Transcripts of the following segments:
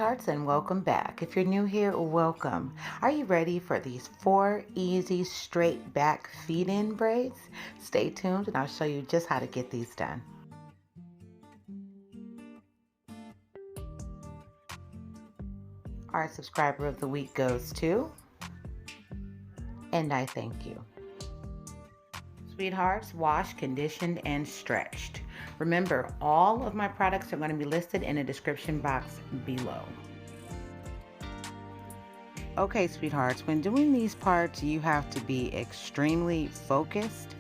sweethearts, and welcome back. If you're new here, welcome. Are you ready for these 4 easy straight back feed-in braids? Stay tuned and I'll show you just how to get these done. Our subscriber of the week goes to, and I thank you. Sweethearts, washed, conditioned, and stretched. Remember, all of my products are going to be listed in the description box below. Okay, sweethearts, when doing these parts, you have to be extremely focused.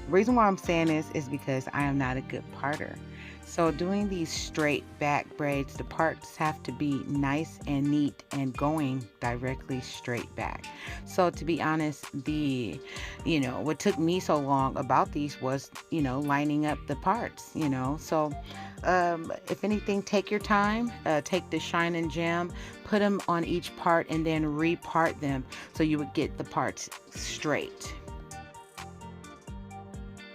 The reason why I'm saying this is because I am not a good parter. So doing these straight back braids, the parts have to be nice and neat and going directly straight back. So to be honest, what took me so long about these was, lining up the parts, So if anything, take your time, take the shine and gem, put them on each part and then repart them so you would get the parts straight.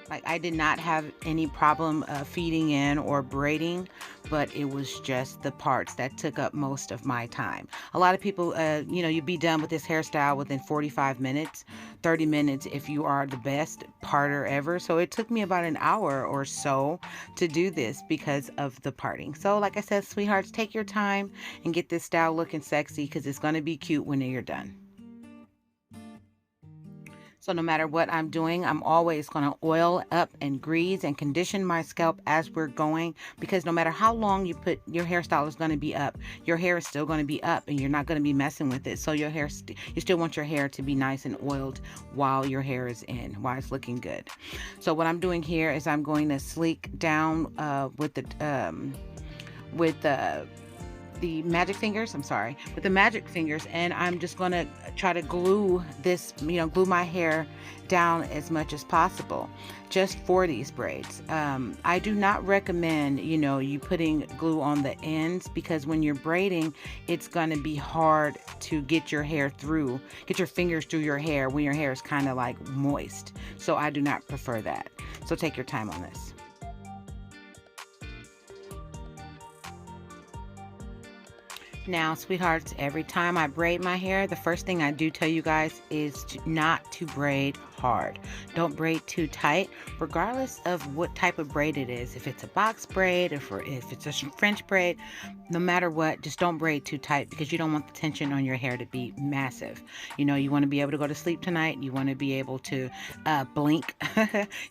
Like, I did not have any problem feeding in or braiding, but it was just the parts that took up most of my time. A lot of people, you'd be done with this hairstyle within 45 minutes, 30 minutes if you are the best parter ever. So it took me about an hour or so to do this because of the parting. So like I said, sweethearts, take your time and get this style looking sexy because it's going to be cute when you're done. So no matter what I'm doing, I'm always going to oil up and grease and condition my scalp as we're going, because no matter how long you put your hairstyle is going to be up, your hair is still going to be up and you're not going to be messing with it. So your hair, you still want your hair to be nice and oiled while your hair is in, while it's looking good. So what I'm doing here is I'm going to sleek down with the magic fingers, and I'm just going to try to glue this, glue my hair down as much as possible just for these braids. I do not recommend, you putting glue on the ends, because when you're braiding, it's going to be hard to get your fingers through your hair when your hair is kind of like moist. So I do not prefer that. So take your time on this. Now, sweethearts, every time I braid my hair, the first thing I do tell you guys is not to braid hard. Don't braid too tight, regardless of what type of braid it is. If it's a box braid, if it's a French braid, no matter what, just don't braid too tight, because you don't want the tension on your hair to be massive. You want to be able to go to sleep tonight. You want to be able to blink.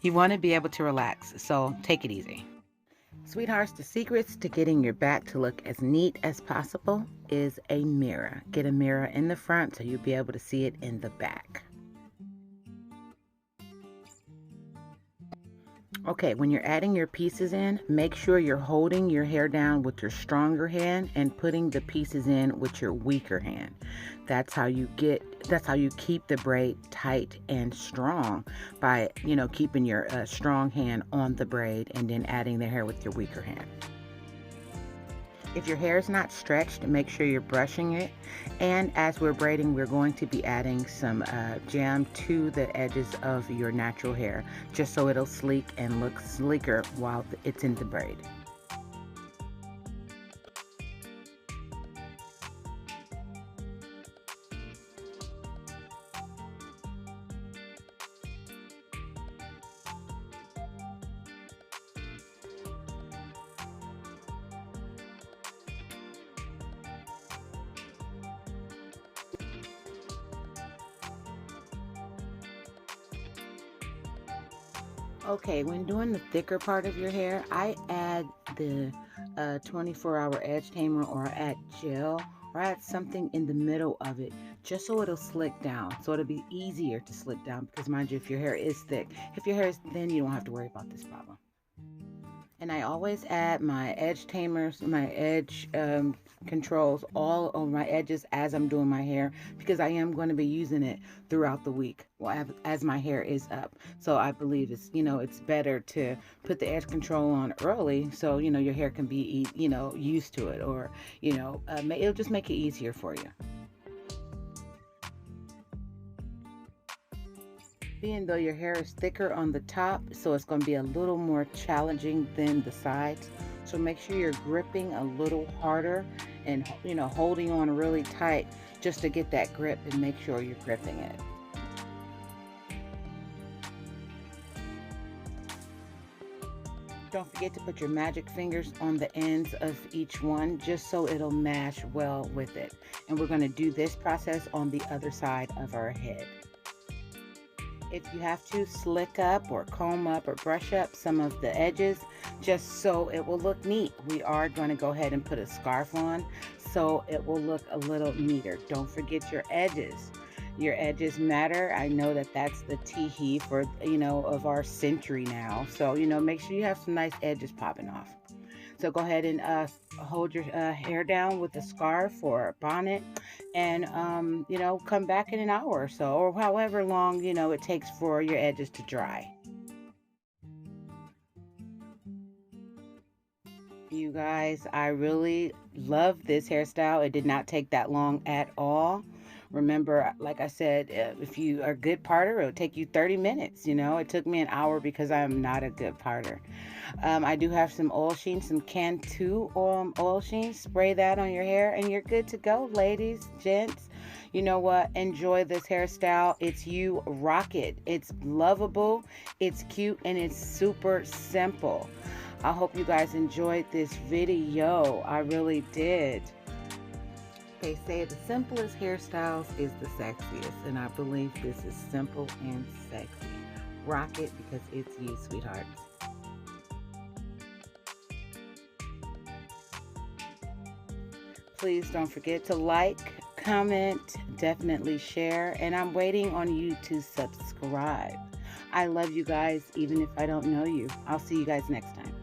You want to be able to relax. So take it easy. Sweethearts, the secrets to getting your back to look as neat as possible is a mirror. Get a mirror in the front so you'll be able to see it in the back. Okay, when you're adding your pieces in, make sure you're holding your hair down with your stronger hand and putting the pieces in with your weaker hand. That's how you keep the braid tight and strong, by, keeping your strong hand on the braid and then adding the hair with your weaker hand. If your hair is not stretched, make sure you're brushing it. And as we're braiding, we're going to be adding some gem to the edges of your natural hair, just so it'll sleek and look sleeker while it's in the braid. Okay, when doing the thicker part of your hair, I add the 24-hour edge tamer, or add gel, or add something in the middle of it, just so it'll slick down. So it'll be easier to slick down, because mind you, if your hair is thick, if your hair is thin, you don't have to worry about this problem. And I always add my edge tamers, my edge controls all on my edges as I'm doing my hair, because I am going to be using it throughout the week as my hair is up. So I believe it's better to put the edge control on early, so your hair can be used to it, or it'll just make it easier for you. Being though your hair is thicker on the top, so it's going to be a little more challenging than the sides. So make sure you're gripping a little harder and you know, holding on really tight just to get that grip and make sure you're gripping it. Don't forget to put your magic fingers on the ends of each one just so it'll mash well with it. And we're going to do this process on the other side of our head. If you have to, slick up or comb up or brush up some of the edges just so it will look neat. We are going to go ahead and put a scarf on so it will look a little neater. Don't forget your edges. Your edges matter. I know that that's the tee-hee for, you know, of our century now. So, you know, make sure you have some nice edges popping off. So go ahead and hold your hair down with a scarf or a bonnet, and you know, come back in an hour or so, or however long, you know, it takes for your edges to dry. You guys, I really love this hairstyle. It did not take that long at all. Remember, like I said, if you are a good parter, it'll take you 30 minutes. You know, it took me an hour because I'm not a good parter. I do have some oil sheen, some Cantu oil sheen. Spray that on your hair and you're good to go, ladies, gents. You know what? Enjoy this hairstyle. It's you. Rock it. It's lovable, it's cute, and it's super simple. I hope you guys enjoyed this video. I really did. They say the simplest hairstyles is the sexiest, and I believe this is simple and sexy. Rock it because it's you, sweethearts. Please don't forget to like, comment, definitely share, and I'm waiting on you to subscribe. I love you guys even if I don't know you. I'll see you guys next time.